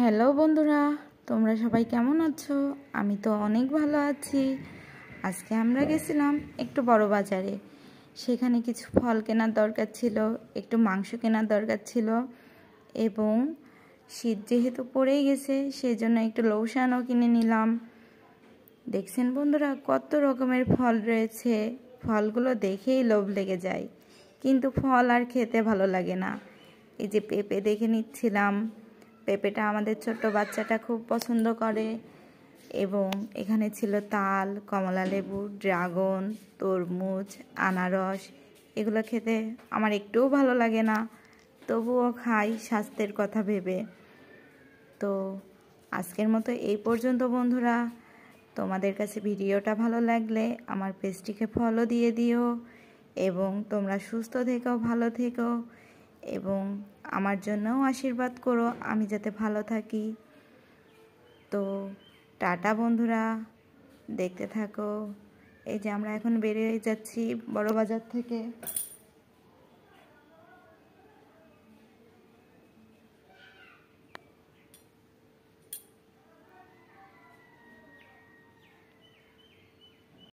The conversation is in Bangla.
হ্যালো বন্ধুরা, তোমরা সবাই কেমন আছো? আমি তো অনেক ভালো আছি। আজকে আমরা গেছিলাম একটু বড় বাজারে। সেখানে কিছু ফল কেনার দরকার ছিল, একটু মাংস কেনার দরকার ছিল এবং শীত যেহেতু পড়েই গেছে সেই জন্য একটু লোশনও কিনে নিলাম। দেখছেন বন্ধুরা, কত রকমের ফল রয়েছে। ফলগুলো দেখেই লোভ লেগে যায়, কিন্তু ফল আর খেতে ভালো লাগে না। এই যে পেঁপে দেখে নিচ্ছিলাম, পেঁপেটা আমাদের ছোট্ট বাচ্চাটা খুব পছন্দ করে। এবং এখানে ছিল তাল, কমলা লেবু, ড্রাগন, তরমুজ, আনারস। এগুলো খেতে আমার একটুও ভালো লাগে না, তবুও খাই স্বাস্থ্যের কথা ভেবে। তো আজকের মতো এই পর্যন্ত বন্ধুরা। তোমাদের কাছে ভিডিওটা ভালো লাগলে আমার পেজটিকে ফলো দিয়ে দিও এবং তোমরা সুস্থ থেকো, ভালো থেকো এবং আমার জন্যও আশীর্বাদ করো আমি যাতে ভালো থাকি। তো টাটা বন্ধুরা, দেখতে থাকো। এই যে আমরা এখন বেরিয়ে যাচ্ছি বড় বাজার থেকে।